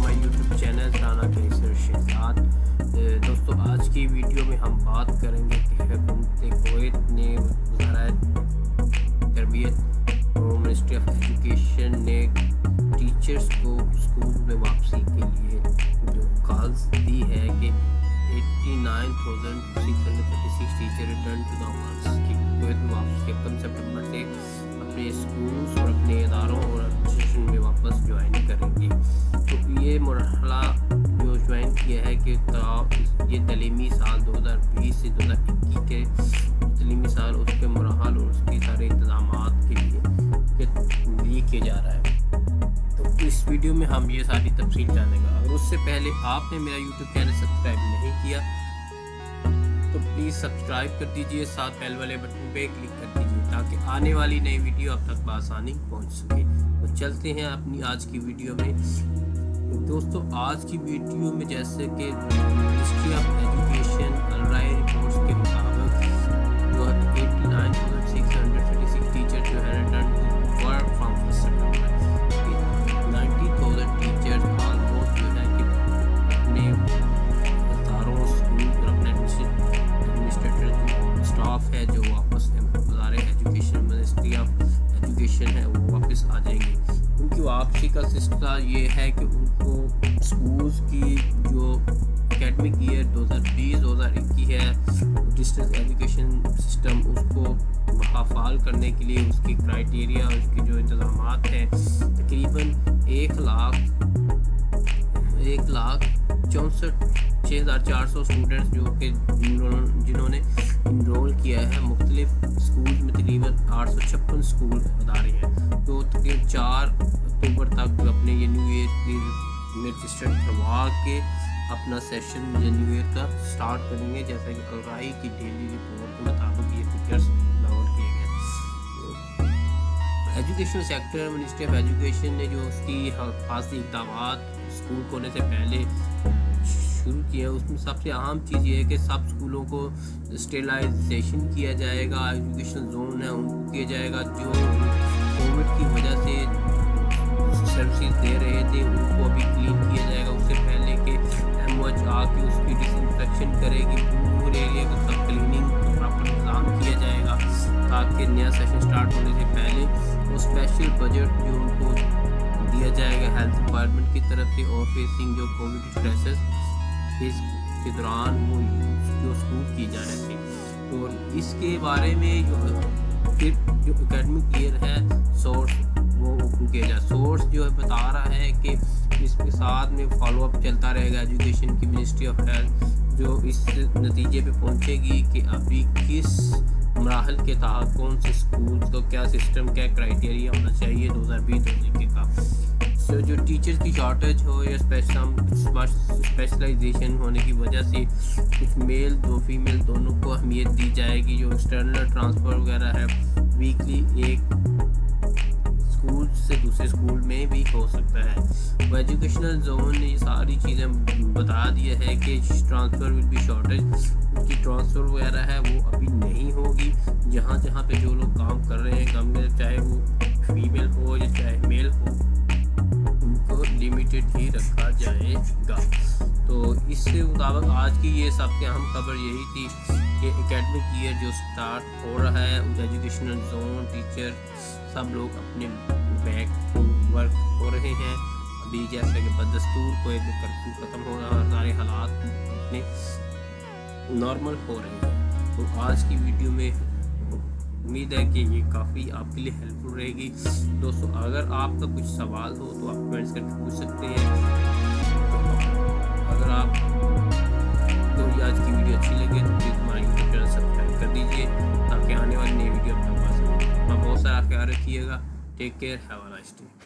My YouTube channel Rana कैसर शहजाद। दोस्तों, आज की वीडियो में हम बात करेंगे कि हुकूमत कुवैत ने वज़ारत तरबियत और मिनिस्ट्री ऑफ एजुकेशन ने टीचर्स को स्कूल में वापसी के लिए जो कॉल्स दी है कि 89,636 teacher return to the works की कुवैत में वापसी के 1 सितंबर से अपने स्कूल्स और अपने इदारों और एडमिनिस्ट्रेशन में वापस ज्वाइन करेंगे। तो ये मरहला जो ज्वाइन किया है कि ये तलीमी साल 2020 से 2021 के तलीमी साल उसके मरहल और उसके सारे इंतज़ामात के लिए किया जा रहा है। तो इस वीडियो में हम ये सारी तफसील जानेंगे। और उससे पहले आपने मेरा यूट्यूब चैनल सब्सक्राइब नहीं किया तो प्लीज़ सब्सक्राइब कर दीजिए, साथ बेल वाले बटन पे क्लिक कर दीजिए ताकि आने वाली नई वीडियो आप तक बआसानी पहुंच सके। तो चलते हैं अपनी आज की वीडियो में। तो दोस्तों, आज की वीडियो में जैसे कि ministry of education Alrai reports के मुताबिक जो 89,636 टीचर जो है रिटर्न टू वर्क फ्रॉम 1 सितंबर। 90,000 टीचर्स ऑलमोस्ट जो है कि अपने इदारों स्कूल और अपने एडमिनिस्ट्रेटर स्टाफ है जो वापस वज़ारत एजुकेशन मिनिस्ट्री ऑफ एजुकेशन है वो वापस आ जाएंगे। उनकी वापसी का सिलसिला ये है कि उनको स्कूल्स की जो एकेडमिक ईयर 2020-2021 है डिस्टेंस एजुकेशन सिस्टम उसको बहाल करने के लिए उसकी क्राइटेरिया उसके जो इंतज़ामात हैं तकरीबन 1,64,400 स्टूडेंट्स जो कि जिन्होंने इनरोल किया है मुख्तलिफ स्कूल में तकरीबन 856 स्कूल अदारे हैं तो तकरीबन 4 अक्टूबर तक अपने ये न्यू ईयर में रजिस्टर करवा के अपना सेशन न्यू ईयर का स्टार्ट करेंगे। जैसा कि अलराई की डेली रिपोर्ट के मुताबिक ये फिगर्स डाउन किए गए। Education sector ministry of education ने जो उसकी हिफाजती इक़दाम स्कूल खोलने से पहले शुरू किया उसमें सबसे अहम चीज़ ये है कि सब स्कूलों को स्टेलाइजेशन किया जाएगा, एजुकेशन जोन है उनको किया जाएगा। जो कोविड की वजह से सर्विसेज दे रहे थे उनको अभी क्लीन किया जाएगा। उससे पहले कि MOH आके उसकी डिसइंफेक्शन करेगी, पूरे एरिया को सब क्लीनिंग प्रॉपर इंतजाम किया जाएगा ताकि नया सेशन स्टार्ट होने से पहले वो स्पेशल बजट जो उनको दिया जाएगा हेल्थ डिपार्टमेंट की तरफ से और फेसिंग जो कोविड क्राइसिस के दौरान वो जो स्कूल की जा रही थी। तो इसके बारे में जो एकेडमिक ईयर है सोर्स वो ओपन किया जाए। सोर्स जो है बता रहा है कि इसके साथ में फॉलोअप चलता रहेगा। एजुकेशन की मिनिस्ट्री ऑफ हेल्थ जो इस नतीजे पे पहुंचेगी कि अभी किस मराहल के तहत कौन से स्कूल को क्या सिस्टम क्या क्राइटेरिया होना चाहिए 2020-2021 का। तो जो टीचर्स की शॉर्टेज हो या स्पेशलाइजेशन होने की वजह से कुछ मेल दो फीमेल दोनों को अहमियत दी जाएगी। जो एक्सटर्नल ट्रांसफ़र वगैरह है वीकली एक स्कूल से दूसरे स्कूल में भी हो सकता है। वो एजुकेशनल जोन ने ये सारी चीज़ें बता दिया है कि ट्रांसफ़र विल बी शॉर्टेज की ट्रांसफ़र वगैरह है वो अभी नहीं होगी। जहाँ जहाँ पे जो लोग काम कर रहे हैं काम में चाहे वो फीमेल हो या चाहे मेल हो उनको लिमिटेड ही रखा जाएगा। तो इसके मुताबिक आज की ये सबसे अहम खबर यही थी कि एकेडमिक ईयर जो स्टार्ट हो रहा है एजुकेशनल जोन टीचर सब लोग अपने बैक टू वर्क हो रहे हैं। अभी जैसे कि बदस्तूर कोई कर्फ्यू ख़त्म हो रहा है, सारे हालात अपने नॉर्मल हो रहे हैं। तो आज की वीडियो में उम्मीद है कि ये काफ़ी आपके लिए हेल्पफुल रहेगी। दोस्तों, अगर आपका कुछ सवाल हो तो आप कमेंट्स करके पूछ सकते हैं। अगर आप तो आज की वीडियो अच्छी लगे तो प्लीज़ हमारे यूट्यूब चैनल सब्सक्राइब कर दीजिए ताकि आने वाली नई वीडियो आपके पास हो। अपना बहुत सारा ख्याल रखिएगा। Take care, have a nice day.